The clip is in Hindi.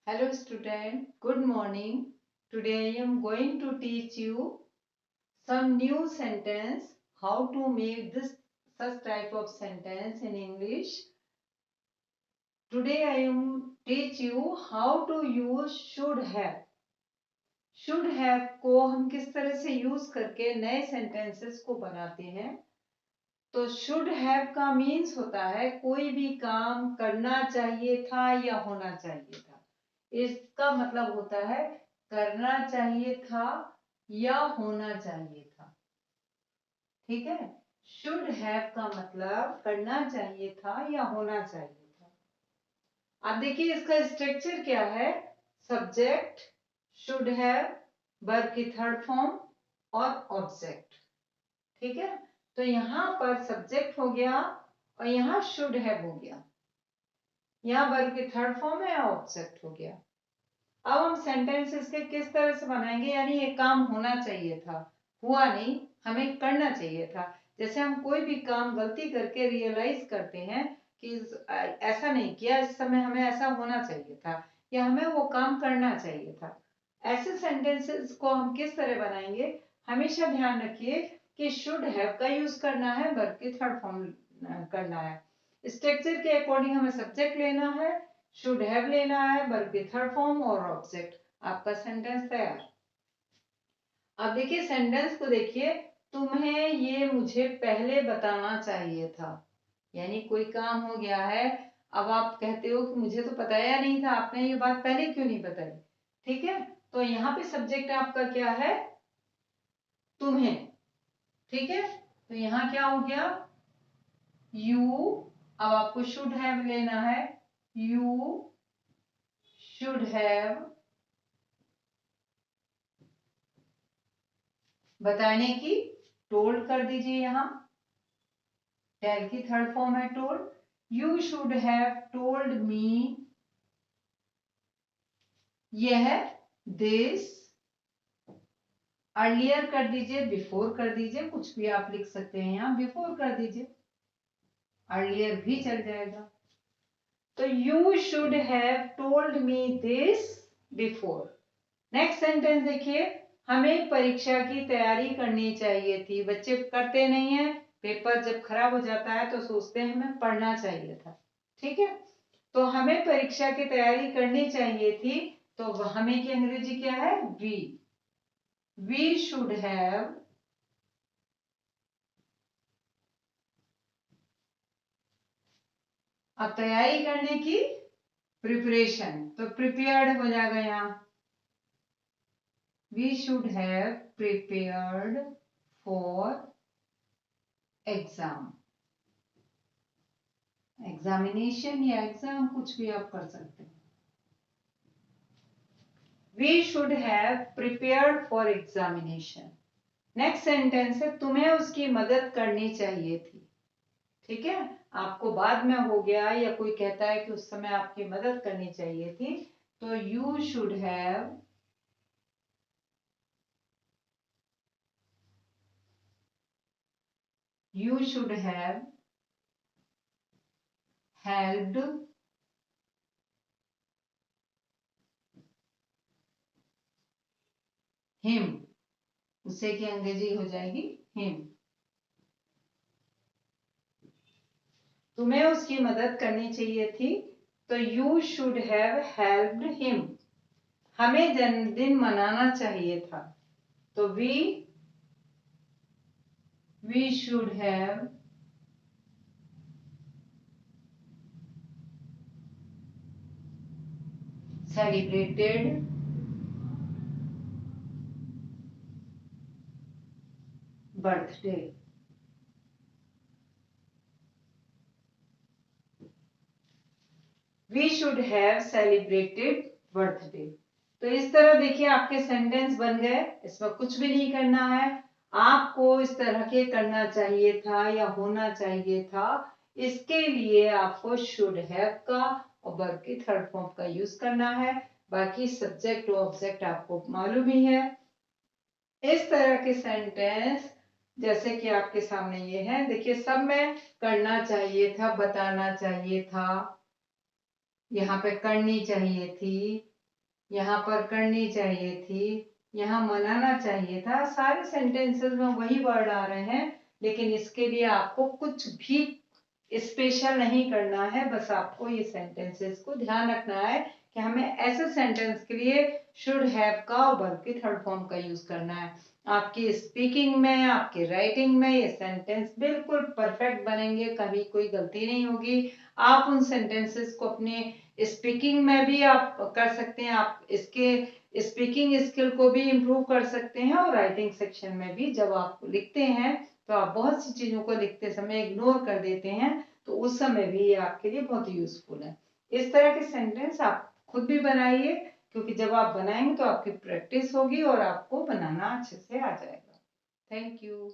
Hello student, good morning. Today I am going to teach you some new sentence, how to make this such type of sentence in English. Today I am teach you how to use should have. Should have को हम किस तरह से यूज करके नए sentences को बनाते हैं. तो should have का मीन्स होता है कोई भी काम करना चाहिए था या होना चाहिए था. इसका मतलब होता है करना चाहिए था या होना चाहिए था. ठीक है. शुड हैव का मतलब करना चाहिए था या होना चाहिए था. अब देखिए इसका स्ट्रक्चर क्या है. सब्जेक्ट, शुड हैव, वर्ब की थर्ड फॉर्म और ऑब्जेक्ट. ठीक है. तो यहां पर सब्जेक्ट हो गया और यहां शुड हैव हो गया. यहां वर्ब की थर्ड फॉर्म है, ऑब्जेक्ट हो गया. अब हम सेंटेंस इसके किस तरह से बनाएंगे, यानी ये काम होना चाहिए था, हुआ नहीं, हमें करना चाहिए था. जैसे हम कोई भी काम गलती करके रियलाइज करते हैं कि ऐसा नहीं किया, इस समय हमें ऐसा होना चाहिए था या हमें वो काम करना चाहिए था. ऐसे सेंटेंसेस को हम किस तरह बनाएंगे, हमेशा ध्यान रखिए कि शुड हैव का यूज करना है, वर्ब की थर्ड फॉर्म करना है. स्ट्रक्चर के अकॉर्डिंग हमें सब्जेक्ट लेना है, शुड हैव लेना है, वर्ब की थर्ड फॉर्म और ऑब्जेक्ट. आपका सेंटेंस तैयार. अब देखिए सेंटेंस को देखिए. तुम्हें ये मुझे पहले बताना चाहिए था. यानी कोई काम हो गया है, अब आप कहते हो कि मुझे तो बताया नहीं था, आपने ये बात पहले क्यों नहीं बताई. ठीक है. तो यहाँ पे सब्जेक्ट आपका क्या है, तुम्हें. ठीक है. तो यहाँ क्या हो गया, यू. अब आपको शुड हैव लेना है. यू शुड हैव बताने की, टोल्ड कर दीजिए. यहां टेल की थर्ड फॉर्म है told. You should have told me यह, दिस. अर्लियर कर दीजिए, बिफोर कर दीजिए, कुछ भी आप लिख सकते हैं. यहां बिफोर कर दीजिए, अर्लियर भी चल जाएगा. तो you should have told me this before. Next sentence देखिए. हमें परीक्षा की तैयारी करनी चाहिए थी. बच्चे करते नहीं है, पेपर जब खराब हो जाता है तो सोचते हैं हमें पढ़ना चाहिए था. ठीक है. तो हमें परीक्षा की तैयारी करनी चाहिए थी. तो हमें की अंग्रेजी क्या है, वी शुड हैव अब तैयारी करने की, प्रिपरेशन, तो प्रिपेयर्ड हो जाएगा यहां. We should have prepared for exam. Examination या एग्जाम, कुछ भी आप कर सकते हैं. We should have prepared for examination. Next sentence है तुम्हें उसकी मदद करनी चाहिए थी. ठीक है. आपको बाद में हो गया या कोई कहता है कि उस समय आपकी मदद करनी चाहिए थी, तो you should have helped him. उससे की अंग्रेजी हो जाएगी हिम. तुम्हें उसकी मदद करनी चाहिए थी, तो you should have helped him. हमें जन्मदिन मनाना चाहिए था, तो we should have celebrated birthday. We should have celebrated birthday. तो इस तरह देखिए आपके सेंटेंस बन गए. इसमें कुछ भी नहीं करना है. आपको इस तरह के करना चाहिए था या होना चाहिए था, इसके लिए आपको शुड हैव का और वर्ब की थर्ड फॉर्म का यूज करना है. बाकी सब्जेक्ट और ऑब्जेक्ट आपको मालूम ही है. इस तरह के सेंटेंस जैसे कि आपके सामने ये है, देखिए सब में करना चाहिए था, बताना चाहिए था, यहाँ पे करनी चाहिए थी, यहाँ पर करनी चाहिए थी, यहाँ मनाना चाहिए था, सारे सेंटेंसेस में वही वर्ड आ रहे हैं। लेकिन इसके लिए आपको कुछ भी स्पेशल नहीं करना है, बस आपको ये सेंटेंसेस को ध्यान रखना है कि हमें ऐसे सेंटेंस के लिए शुड हैव का वर्ब की थर्ड फॉर्म का यूज करना है। आपकी स्पीकिंग में, आपकी राइटिंग में ये सेंटेंस बिल्कुल परफेक्ट बनेंगे, कभी कोई गलती नहीं होगी। आप उन सेंटेंसेस को अपने स्पीकिंग में भी आप कर सकते हैं, आप इसके स्पीकिंग स्किल को भी इम्प्रूव कर सकते हैं, और राइटिंग सेक्शन में भी जब आप लिखते हैं तो आप बहुत सी चीजों को लिखते समय इग्नोर कर देते हैं, तो उस समय भी ये आपके लिए बहुत यूजफुल है। इस तरह के सेंटेंस आप खुद भी बनाइए, क्योंकि जब आप बनाएंगे तो आपकी प्रैक्टिस होगी और आपको बनाना अच्छे से आ जाएगा। Thank you.